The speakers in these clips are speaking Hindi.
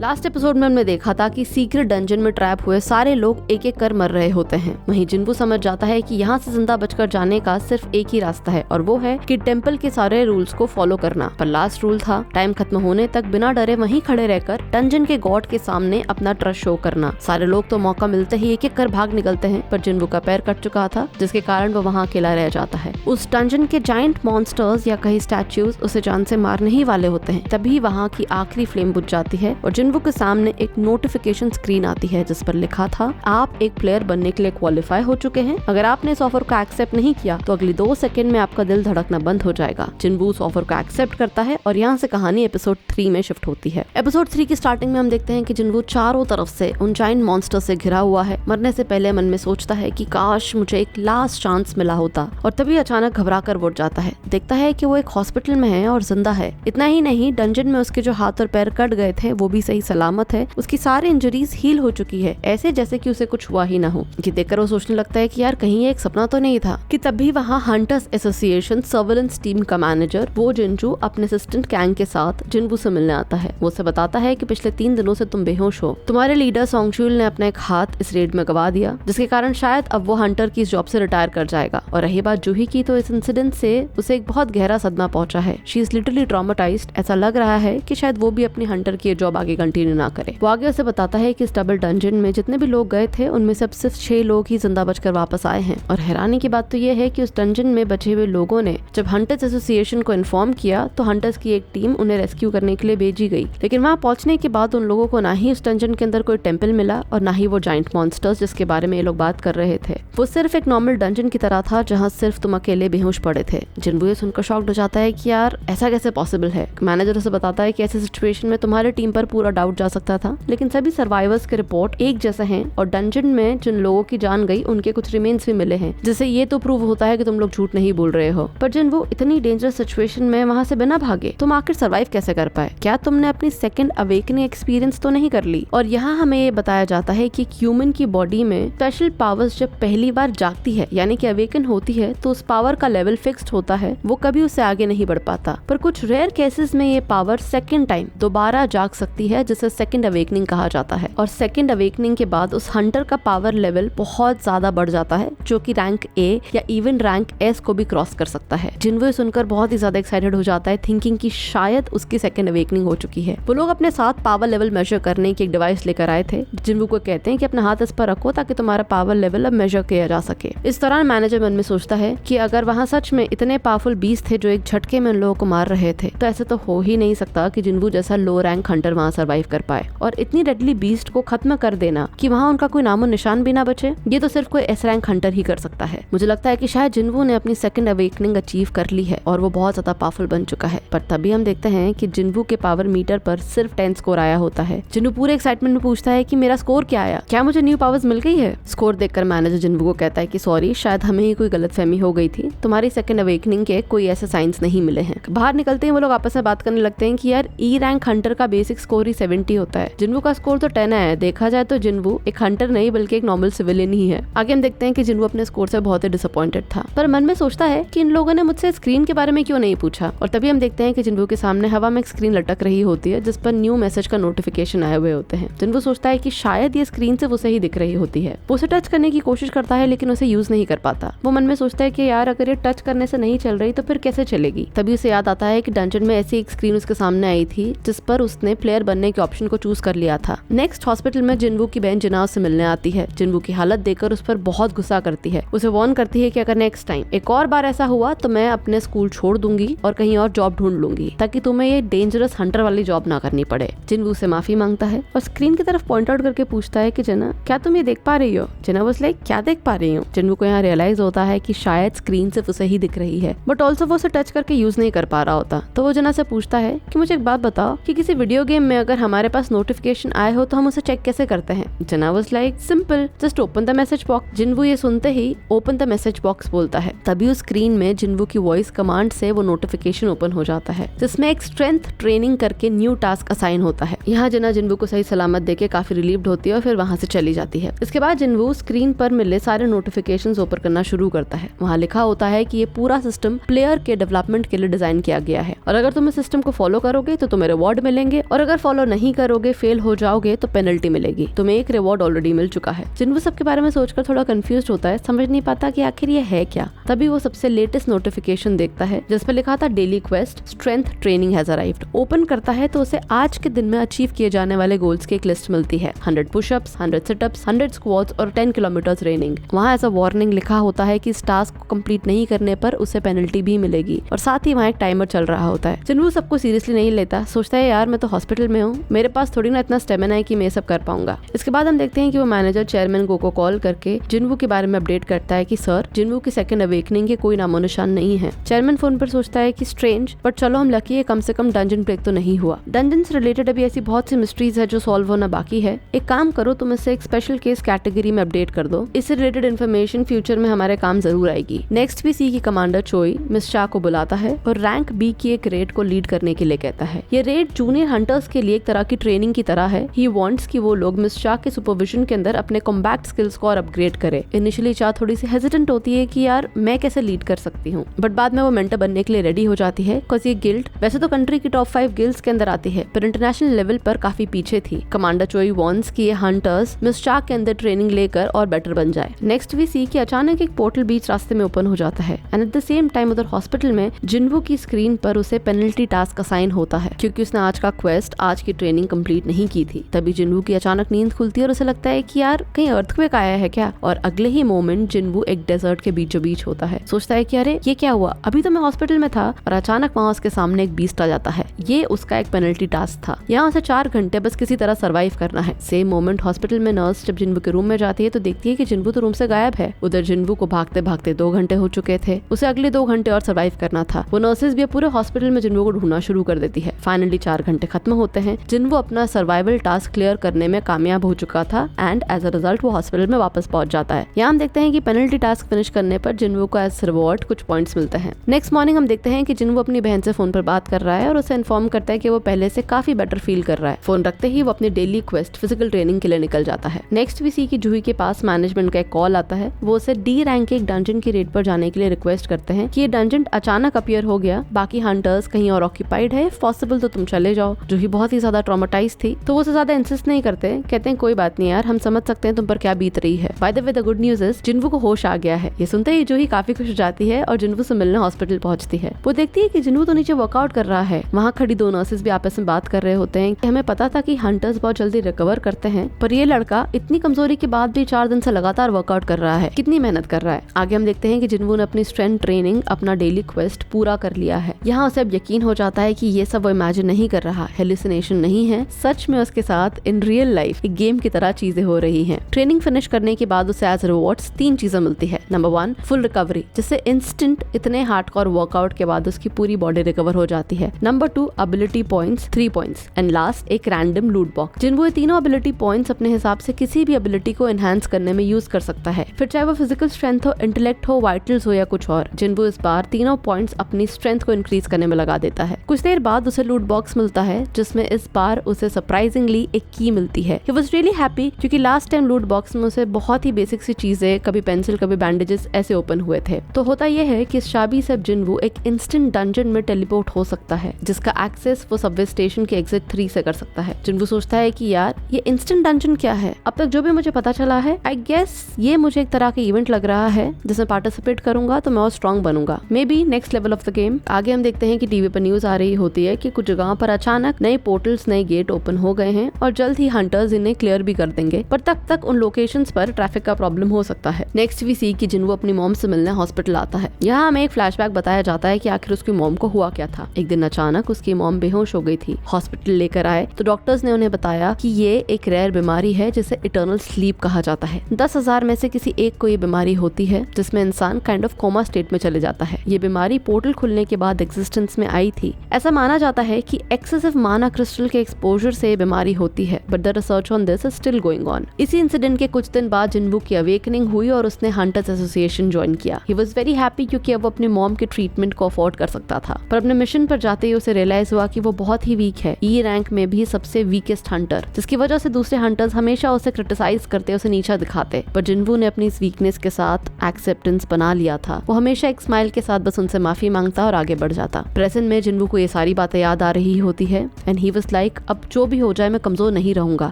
लास्ट एपिसोड में हमने देखा था कि सीक्रेट डंजन में ट्रैप हुए सारे लोग एक एक कर मर रहे होते हैं। वहीं जिन्वू समझ जाता है कि यहाँ से जिंदा बचकर जाने का सिर्फ एक ही रास्ता है और वो है कि टेम्पल के सारे रूल्स को फॉलो करना। पर लास्ट रूल था टाइम खत्म होने तक बिना डरे वहीं खड़े रहकर डंजन के गॉड के सामने अपना ट्रस्ट शो करना। सारे लोग तो मौका मिलते ही एक एक कर भाग निकलते हैं, पर जिन्वू का पैर कट चुका था जिसके कारण वो वहाँ अकेला रह जाता है। उस डंजन के जायंट मॉन्स्टर्स या कहीं स्टैच्यूज उसे जान से मारने ही वाले होते हैं। तभी वहाँ की आखिरी फ्लेम बुझ जाती है और जिन्वू के सामने एक नोटिफिकेशन स्क्रीन आती है जिस पर लिखा था आप एक प्लेयर बनने के लिए क्वालिफाई हो चुके हैं। अगर आपने इस ऑफर को एक्सेप्ट नहीं किया तो अगली 2 सेकंड में आपका दिल धड़कना बंद हो जाएगा। जिन्वू उस ऑफर को एक्सेप्ट करता है और यहाँ से कहानी एपिसोड 3 में शिफ्ट होती है। एपिसोड 3 की स्टार्टिंग में हम देखते हैं कि जिन्वू चारों तरफ से उन जायंट मॉन्स्टर से घिरा हुआ है। मरने से पहले मन में सोचता है कि काश मुझे एक लास्ट चांस मिला होता, और तभी अचानक घबरा कर उठ जाता है। देखता है कि वो एक हॉस्पिटल में है और जिंदा है। इतना ही नहीं, डंजन में उसके जो हाथ और पैर कट गए थे वो भी सही सलामत है। उसकी सारी इंजरीज हील हो चुकी है, ऐसे जैसे कि उसे कुछ हुआ ही ना हो। ये देखकर वो सोचने लगता है कि यार कहीं ये एक सपना तो नहीं था। कि तभी वहाँ हंटर्स एसोसिएशन सर्वेलेंस टीम का मैनेजर वो जिनजू अपने असिस्टेंट कैंग के साथ जिन्वू से मिलने आता है। वो उसे बताता है कि पिछले 3 दिनों से तुम बेहोश हो। तुम्हारे लीडर सोंगशुल ने अपना एक हाथ इस रेड में गवा दिया, जिसके कारण शायद अब वो हंटर की इस जॉब से रिटायर कर जाएगा। और रही बात जूही की, तो इस इंसिडेंट से उसे एक बहुत गहरा सदमा पहुंचा है। She is literally traumatised. ऐसा लग रहा है कि शायद वो भी अपनी हंटर की जॉब आगे कंटिन्यू ना करे। वो आगे उसे बताता है कि इस डबल डंजन में जितने भी लोग गए थे उनमें से सिर्फ 6 लोग ही जिंदा बचकर वापस आए हैं। और हैरानी की बात तो ये है कि उस डंजन में बचे हुए लोगों ने जब हंटर्स एसोसिएशन को इन्फॉर्म किया तो हंटर्स की एक टीम उन्हें रेस्क्यू करने के लिए भेजी गई। लेकिन वहाँ पहुंचने के बाद उन लोगों को ना ही उस डंजन के अंदर कोई टेम्पल मिला और ना ही वो जायंट मॉन्स्टर्स जिसके बारे में ये लोग बात कर रहे थे। वो सिर्फ एक नॉर्मल डंजन की तरह था जहाँ सिर्फ तुम अकेले बेहोश पड़े थे। जिन्वू ये सुनकर शॉक्ड हो जाता है कि यार ऐसा कैसे पॉसिबल है। मैनेजर उसे बताता है कि ऐसी सिचुएशन में तुम्हारी टीम पर पूरा डाउट जा सकता था, लेकिन सभी सर्वाइवर्स के रिपोर्ट एक जैसे हैं और डंजन में जिन लोगों की जान गई उनके कुछ रिमेन्स भी मिले हैं, जिससे ये तो प्रूव होता है कि तुम लोग झूठ नहीं बोल रहे हो। पर जिन्वू इतनी डेंजरस सिचुएशन में वहाँ से बिना भागे तुम आखिर सर्वाइव कैसे कर पाए? क्या तुमने अपनी सेकंड अवेकनिंग एक्सपीरियंस तो नहीं कर ली? और यहाँ हमें ये बताया जाता है कि ह्यूमन की बॉडी में स्पेशल पावर्स जब पहली बार जागती है यानी कि अवेकन होती है तो उस पावर का लेवल फिक्स्ड होता है, वो कभी उससे आगे नहीं बढ़ पाता। पर कुछ रेयर केसेस में ये पावर सेकंड टाइम दोबारा जाग सकती है, जिसे सेकंड अवेकनिंग कहा जाता है। और सेकंड अवेकनिंग के बाद उस हंटर का पावर लेवल बहुत ज्यादा बढ़ जाता है, जो कि रैंक ए या इवन रैंक एस को भी क्रॉस कर सकता है। जिन्वू सुनकर बहुत ही ज्यादा एक्साइटेड हो जाता है, थिंकिंग कि शायद उसकी सेकंड अवेकनिंग हो चुकी है। वो लोग अपने साथ पावर लेवल मेजर करने की एक डिवाइस लेकर आए थे। जिन्वू को कहते हैं कि अपना हाथ इस पर रखो ताकि तुम्हारा पावर लेवल अब मेजर किया जा सके। इस दौरान मैनेजर मन में सोचता है कि अगर वहाँ सच में इतने पावरफुल बीस्ट थे जो एक झटके में उन लोगों को मार रहे थे, तो ऐसे तो हो ही नहीं सकता कि जिन्वू जैसा लो रैंक हंटर वहाँ सर्वाइव कर पाए। और इतनी डेडली बीस्ट को खत्म कर देना कि वहाँ उनका कोई नामो निशान भी ना बचे, ये तो सिर्फ कोई एस रैंक हंटर ही कर सकता है। मुझे लगता है कि शायद जिन्वू ने अपनी सेकंड अवेकनिंग अचीव कर ली है और वो बहुत ज्यादा पावरफुल बन चुका है। पर तभी हम देखते हैं कि जिन्वू के पावर मीटर पर सिर्फ 10 स्कोर आया होता है। जिन्वू पूरे एक्साइटमेंट में पूछता है कि मेरा स्कोर क्या आया, क्या मुझे न्यू पावर्स मिल गई है? स्कोर देखकर मैनेजर जिन्वू को कहता है कि सॉरी, शायद हमें ही कोई गलतफहमी हो गई थी, तुम्हारी सेकंड अवेकनिंग के कोई ऐसे साइंस नहीं मिले हैं। बाहर निकलते ही वो लोग आपस में बात करने लगते हैं कि यार ई रैंक हंटर का बेसिक स्कोर ही 70 होता है। जिन्वू का स्कोर तो 10 है। देखा जाए तो जिन्वू एक हंटर नहीं बल्कि एक नॉर्मल सिविलियन ही है। आगे हम देखते हैं कि जिन्वू अपने स्कोर से बहुत ही डिसअपॉइंटेड था, पर मन में सोचता है कि इन लोगों ने मुझसे स्क्रीन के बारे में क्यों नहीं पूछा। और तभी हम देखते हैं कि जिन्वू के सामने हवा में एक स्क्रीन लटक रही होती है जिस पर न्यू मैसेज का नोटिफिकेशन आए हुए होते हैं। जिन्वू सोचता है कि शायद ये स्क्रीन से उसे ही दिख रही होती है। वो उसे टच करने की कोशिश करता है लेकिन उसे यूज नहीं कर पाता। वो मन में सोचता है कि यार अगर ये टच करने से नहीं चल रही तो फिर कैसे चलेगी। तभी उसे याद आता है कि डंजन में ऐसी एक स्क्रीन उसके सामने आई थी जिस पर उसने प्लेयर बनने के ऑप्शन को चूज कर लिया था। नेक्स्ट हॉस्पिटल में जिन्वू की बहन जिना उससे मिलने आती है। जिन्वू की हालत देखकर उस पर बहुत गुस्सा करती है। उसे वार्न करती है कि अगर नेक्स्ट टाइम एक और बार ऐसा हुआ तो मैं अपने स्कूल छोड़ दूंगी और कहीं और जॉब ढूंढ लूंगी ताकि तुम्हें ये डेंजरस हंटर वाली जॉब ना करनी पड़े। जिन्वू से माफी मांगता है और स्क्रीन की तरफ पॉइंट आउट करके पूछता है कि जिना, क्या तुम ये देख पा रही हो? जिना वाज लाइक, क्या देख पा रही हूँ? जिन्वू को यहाँ रियलाइज होता है कि शायद स्क्रीन सिर्फ उसे ही दिख रही है, बट ऑल्सो वो उसे टच करके यूज नहीं कर पा रहा होता। तो वो जिना से पूछता है कि मुझे एक बात बताओ कि किसी वीडियो गेम में अगर हमारे पास नोटिफिकेशन आए हो तो हम उसे चेक कैसे करते हैं? Jina was like, simple, just open the message box. Jinwoo ये सुनते ही ओपन द मैसेज बॉक्स बोलता है। तभी उस स्क्रीन में जिन्वू की वॉइस कमांड से वो नोटिफिकेशन ओपन हो जाता है जिसमें एक स्ट्रेंथ ट्रेनिंग करके न्यू टास्क असाइन होता है। यहाँ जिना जिन्वू को सही सलामत देके काफी रिलीव्ड होती है और फिर वहाँ से चली जाती है। इसके बाद जिन्वू स्क्रीन पर मिले सारे नोटिफिकेशंस ओपन करना शुरू करता है। वहाँ लिखा होता है कि ये पूरा सिस्टम प्लेयर के डेवलपमेंट के लिए डिजाइन किया गया है और अगर तुम इस सिस्टम को फॉलो करोगे तो तुम्हें रिवॉर्ड मिलेंगे और अगर फॉलो नहीं करोगे, फेल हो जाओगे तो पेनल्टी मिलेगी, तुम्हें एक रिवॉर्ड ऑलरेडी मिल चुका है। जिन्वू सबके बारे में सोचकर थोड़ा कंफ्यूज होता है, समझ नहीं पाता कि आखिर ये है क्या। तभी वो सबसे लेटेस्ट नोटिफिकेशन देखता है जिसपे लिखा था daily quest strength training has arrived. Open करता है तो उसे आज के दिन में अचीव किए जाने वाले गोल्स की एक लिस्ट मिलती है। 100 पुशअप्स, 100 सिटअप्स, 100 स्क्वाट्स और 10 किलोमीटर रनिंग। वहाँ ऐसा वार्निंग लिखा होता है कि इस टास्क को कंप्लीट नहीं करने पर उसे पेनल्टी भी मिलेगी और साथ ही वहाँ एक टाइमर चल रहा होता है। जिन्वू सबको सीरियसली नहीं लेता, सोचता है यार मैं तो हॉस्पिटल में हूँ, मेरे पास थोड़ी ना इतना स्टेमिना है कि मैं ये सब कर पाऊंगा। इसके बाद हम देखते हैं कि वो मैनेजर चेयरमैन को कॉल करके जिन्वू के बारे में अपडेट करता है कि सर जिन्वू की सेकंड अवेकनिंग के कोई नामो निशान नहीं है। चेयरमैन फोन पर सोचता है कि स्ट्रेंज, बट चलो हम लकी है कम से कम डंजन ब्रेक तो नहीं हुआ। डंजन से रिलेटेड अभी ऐसी बहुत सी मिस्ट्रीज है जो सॉल्व होना बाकी है। एक काम करो, तुम इसे एक स्पेशल केस कैटेगरी में अपडेट कर दो, इससे रिलेटेड इन्फॉर्मेशन फ्यूचर में हमारे काम जरूर आएगी। नेक्स्ट भी सी की कमांडर चोई मिस शाह को बुलाता है और रैंक बी की एक रेड को लीड करने के लिए कहता है। ये रेड जूनियर हंटर्स के लिए एक तरह की ट्रेनिंग की तरह है। ही वांट्स कि वो लोग मिस शाह के सुपरविजन के अंदर अपने कॉम्बैट स्किल्स को और अपग्रेड करे। इनिशियली चाह थोड़ी सी हेजिटेंट होती है कि यार मैं कैसे लीड कर सकती हूँ, बट बाद में वो मेंटर बनने के लिए रेडी हो जाती है। बिकॉज ये गिल्ड वैसे तो कंट्री की टॉप 5 गिल्ड्स के अंदर आती है पर इंटरनेशनल लेवल पर काफी पीछे थी। कमांडर चोई वांट्स कि ये हंटर्स मिस शाह के अंदर ट्रेनिंग लेकर और बेटर बन जाए। नेक्स्ट भी सी कि अचानक एक पोर्टल बीच रास्ते में ओपन हो जाता है and at the same time उधर हॉस्पिटल में जिन्वू की स्क्रीन पर उसे पेनल्टी टास्क असाइन होता है क्योंकि उसने आज का क्वेस्ट, आज की ट्रेनिंग कंप्लीट नहीं की थी। तभी जिन्वू की अचानक नींद खुलती है और उसे लगता है कि यार कहीं अर्थक्वेक आया है क्या, और अगले ही मोमेंट जिन्वू एक डेजर्ट के बीचों बीच होता है। सोचता है कि अरे ये क्या हुआ, अभी तो मैं हॉस्पिटल में था, और अचानक वहाँ उसके सामने एक बीस्ट आ जाता है। ये उसका एक पेनल्टी टास्क था। यहाँ उसे 4 घंटे बस किसी तरह सर्वाइव करना है। सेम मोमेंट हॉस्पिटल में नर्स जब जिन्वू के रूम में जाती है तो देखती है कि जिन्वू तो रूम से गायब है। उधर जिन्वू को भागते भागते 2 घंटे हो चुके थे, उसे अगले 2 घंटे और सर्वाइव करना था। वो नर्सेज भी पूरे हॉस्पिटल में जिन्वू को ढूंढना शुरू कर देती है। फाइनली 4 घंटे खत्म होते हैं। जिन्वू अपना सर्वाइवल टास्क क्लियर करने में कामयाब हो चुका था एंड एज अ रिजल्ट वो हॉस्पिटल में वापस पहुंच जाता है। यहाँ हम देखते हैं कि पेनल्टी टास्क फिनिश करने पर जिन्वू को एज रिवॉर्ड कुछ पॉइंट्स मिलते हैं। नेक्स्ट मॉर्निंग हम देखते हैं कि जिन्वू अपनी बहन से फोन पर बात कर रहा है और उसे इन्फॉर्म करता है कि वो पहले से काफी बेटर फील कर रहा है। फोन रखते ही वो अपनी डेली क्वेस्ट फिजिकल ट्रेनिंग के लिए निकल जाता है। नेक्स्ट भी सी की जूही के पास मैनेजमेंट का एक कॉल आता है। वो उसे डी रैंक के एक डंजन की रेड पर जाने के लिए रिक्वेस्ट करते हैं कि ये डंजन अचानक अपीयर हो गया, बाकी हंटर्स कहीं और ऑक्यूपाइड है, पॉसिबल तो तुम चले जाओ। जूही बहुत ही ज्यादा ट्रॉमेटाइज थी तो वो उसे ज्यादा इंसिस्ट नहीं करते, कहते हैं कोई बात नहीं यार, हम समझ सकते हैं तुम पर क्या बीत रही है। By the way the good news is जिन्वू को होश आ गया है। ये सुनते ही जूही काफी खुश हो जाती है और जिन्वू से मिलने हॉस्पिटल पहुंचती है। वो देखती है कि जिन्वू तो नीचे वर्कआउट कर रहा है। वहाँ खड़ी 2 नर्सेज भी आपस में बात कर रहे होते हैं कि हमें पता था कि हंटर्स बहुत जल्दी रिकवर करते हैं, पर ये लड़का इतनी कमजोरी के बाद भी 4 दिन से लगातार वर्कआउट कर रहा है, कितनी मेहनत कर रहा है। आगे हम देखते हैं कि जिन्वू ने अपनी स्ट्रेंथ ट्रेनिंग, अपना डेली क्वेस्ट पूरा कर लिया है। यहाँ उसे अब यकीन हो जाता है कि ये सब वो इमेजिन नहीं कर रहा, हेलुसिनेशन नहीं है, सच में उसके साथ इन रियल लाइफ एक गेम की तरह चीजें हो रही हैं। ट्रेनिंग फिनिश करने के बाद उसे एज रिवॉर्ड्स 3 चीजें मिलती है। नंबर 1 फुल रिकवरी, जिससे इंस्टेंट इतने हार्डकोर वर्कआउट के बाद उसकी पूरी बॉडी रिकवर हो जाती है। Number 2 ability points 3 points and last एक रैंडम लूट बॉक्स। जिन्वू ये तीनों एबिलिटी पॉइंट्स अपने हिसाब से किसी भी एबिलिटी को एनहांस करने में यूज कर सकता है, फिर चाहे वो फिजिकल स्ट्रेंथ हो, इंटेलेक्ट हो, वाइटल्स हो या कुछ और। जिन्वू इस बार तीनों पॉइंट्स अपनी स्ट्रेंथ को इंक्रीज करने में लगा देता है। कुछ देर बाद उसे लूट बॉक्स मिलता है जिसमें इस बार उसे सरप्राइजिंगली एक की मिलती है। ही वाज रियली हैप्पी क्योंकि लास्ट टाइम लूट बॉक्स में उसे बहुत ही बेसिक सी चीजें, कभी पेंसिल कभी बैंडेजेस ऐसे ओपन हुए थे। तो होता यह है कि इस चाबी से जिन्वू एक इंस्टेंट डंजन में टेलीपोर्ट हो सकता है जिसका एक्सेस वो सबवे स्टेशन के एग्जिट 3 से कर सकता है। जिन्वू सोचता है कि यार ये इंस्टेंट डंजन क्या है, अब तक जो भी मुझे पता चला है आई गेस ये मुझे एक तरह के इवेंट लग रहा है जिसमें पार्टिसिपेट करूंगा तो मैं और स्ट्रॉन्ग बनूंगा, may be next level of the game. आगे हम देखते हैं कि टीवी पर न्यूज आ रही होती है कि कुछ जगहों पर अचानक नए पोर्टल्स, नए गेट ओपन हो गए हैं और जल्द ही हंटर्स इन्हें क्लियर भी कर देंगे, पर तब तक उन लोकेशंस पर ट्रैफिक का प्रॉब्लम हो सकता है। नेक्स्ट वी सी कि जिन्वू अपनी मॉम से मिलने हॉस्पिटल आता है। यहाँ हमें एक फ्लैशबैक बताया जाता है कि आखिर उसकी मॉम को हुआ क्या था। एक दिन अचानक उसकी मॉम बेहोश हो गई थी। हॉस्पिटल लेकर आए तो डॉक्टर्स ने उन्हें बताया कि ये एक रेयर बीमारी है जिसे इटर्नल स्लीप कहा जाता है। 10,000 में से किसी एक को ये बीमारी होती है जिसमें इंसान काइंड ऑफ कोमा स्टेट में चले जाता है। ये बीमारी पोर्टल खुलने के बाद एग्जिस्टेंस में आई थी। ऐसा माना जाता है कि एक्सेसिव माना क्रिस्टल के एक्सपोजर से ये बीमारी होती है, but the research on this is still going on. इसी इंसिडेंट के कुछ दिन बाद जिन्वू की अवेकनिंग हुई और उसने हंटर्स एसोसिएशन ज्वाइन किया। ही वाज वेरी हैप्पी क्योंकि अब वो अपनी मॉम के ट्रीटमेंट को अफोर्ड कर सकता था, पर अपने मिशन पर जाते ही उसे रियलाइज हुआ कि वो बहुत ही वीक है, ई रैंक में भी सबसे वीकेस्ट हंटर, जिसकी वजह से दूसरे हंटर्स हमेशा उसे क्रिटिसाइज करते, उसे नीचा दिखाते। पर जिन्वू ने अपनी इस वीकनेस के साथ एक्सेप्टेंस बना लिया था। वो हमेशा एक स्माइल के साथ बस उनसे माफी मांगता और आगे बढ़ जाता। प्रेजेंट में जिन्वू को ये सारी बातें याद आ रही होती है एंड ही वाज लाइक अब जो भी हो जाए मैं कमजोर नहीं रहूंगा,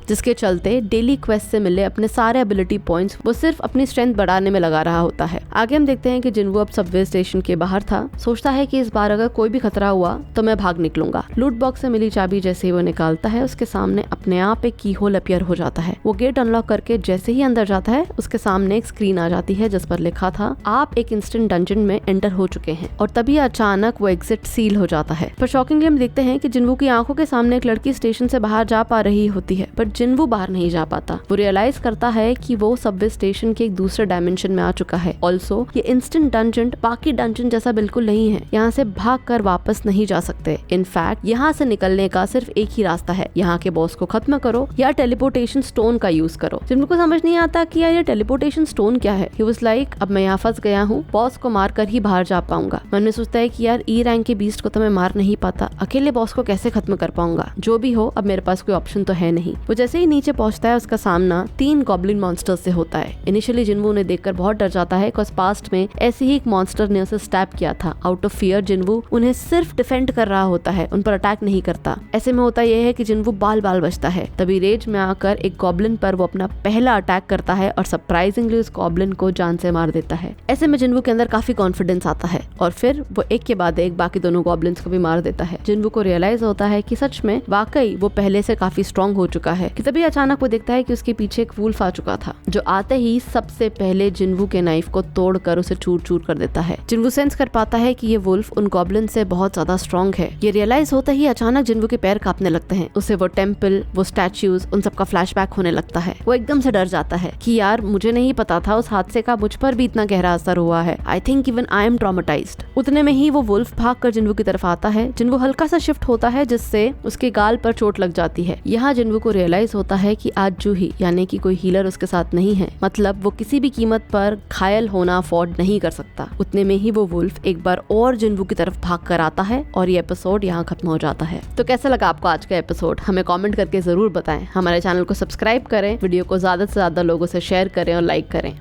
जिसके चलते डेली क्वेस्ट से मिले अपने सारे एबिलिटी पॉइंट्स वो सिर्फ अपनी स्ट्रेंथ बढ़ाने में लगा रहा होता है। आगे हम देखते हैं कि जिन्वू अब सबवे स्टेशन के बाहर था, सोचता है कि इस बार अगर कोई भी खतरा हुआ तो मैं भाग निकलूंगा। लूट बॉक्स से मिली चाबी जैसे ही वो निकालता है, उसके सामने अपने आप एक की होल अपीयर हो जाता है। वो गेट अनलॉक करके जैसे ही अंदर जाता है, उसके सामने एक स्क्रीन आ जाती है जिस पर लिखा था आप एक इंस्टेंट डंजन में एंटर हो चुके हैं, और तभी अचानक वो एग्जिट सील हो जाता है। पर शॉकिंगली हम देखते हैं कि जिन्वू की आंखों के सामने एक लड़की स्टेशन से बाहर जा पा रही होती है, पर जिन्वू बाहर नहीं जा पाता। वो रियलाइज करता है कि वो सबवे स्टेशन के एक दूसरे डायमेंशन में आ चुका है। ऑल्सो ये इंस्टेंट डंजन बाकी डंजन जैसा बिल्कुल नहीं है, यहाँ से भाग कर वापस नहीं जा सकते। इनफैक्ट यहाँ से निकलने का सिर्फ एक ही रास्ता है, यहाँ के बॉस को खत्म करो या टेलीपोर्टेशन स्टोन का यूज करो। जिन्वू को समझ नहीं आता कि यार ये टेलीपोर्टेशन स्टोन क्या है। ही वाज लाइक अब मैं यहाँ फंस गया हूँ, बॉस को मार कर ही बाहर जा पाऊंगा। मन में सोचता है कि यार ई रैंक के बीस्ट को तो मैं मार नहीं पाता, अकेले बॉस को कैसे खत्म कर पाऊंगा। जो भी हो अब मेरे पास कोई ऑप्शन तो है नहीं। वो जैसे ही नीचे पहुंचता है, उसका सामना 3 गॉब्लिन मॉन्स्टर्स से होता है। इनिशियली जिन्वू उन्हें देखकर बहुत डर जाता है, बिकॉज़ पास्ट में ऐसे ही एक मॉन्स्टर ने उसे स्टैब किया था। आउट ऑफ फियर जिन्वू उन्हें सिर्फ डिफेंड कर रहा होता है, उन पर अटैक नहीं करता। ऐसे में होता यह है कि जिन्वू बाल बाल बचता है। तभी रेज में आकर एक गॉब्लिन पर वो अपना पहला अटैक करता है और सरप्राइजिंगली उस गॉब्लिन को जान से मार देता है। ऐसे में जिन्वू के अंदर काफी कॉन्फिडेंस आता है और फिर वो एक के बाद एक बाकी दोनों गॉब्लिन्स को भी मार देता है। जिन्वू को रियलाइज होता है कि सच में वाकई वो पहले से काफी स्ट्रॉन्ग हो चुका है। कि तभी अचानक वो देखता है कि उसके पीछे एक वुल्फ आ चुका था, जो आते ही सबसे पहले जिन्वू के नाइफ को तोड़कर उसे चूर चूर कर देता है। जिन्वू सेंस कर पाता है कि ये वुल्फ उन गॉब्लिन से बहुत ज्यादा स्ट्रॉन्ग है। ये रियलाइज होता ही अचानक जिन्वू के पैर कांपने लगते हैं। उसे वो टेम्पल, वो स्टैच्यूज, उन सब का फ्लैशबैक होने लगता है। वो एकदम से डर जाता है कि यार मुझे नहीं पता था उस हादसे का मुझ पर भी इतना गहरा असर हुआ है। I think even I am traumatised. उतने में ही वो वुल्फ भागकर जिन्वू की तरफ आता है। जिन्वू हल्का सा शिफ्ट होता है जिससे उसके गाल पर चोट लग जाती है। यहाँ जिन्वू को रियलाइज होता है कि आज जूही यानी कि कोई हीलर उसके साथ नहीं है, मतलब वो किसी भी कीमत पर घायल होना अफोर्ड नहीं कर सकता। उतने में ही वो वुल्फ एक बार और जिन्वू की तरफ भाग कर आता है और ये एपिसोड यहाँ खत्म हो जाता है। तो कैसा लगा आपको आज का एपिसोड, हमें कमेंट करके जरूर बताएं। हमारे चैनल को सब्सक्राइब करें, वीडियो को ज्यादा से ज्यादा लोगों से शेयर करें और लाइक करें।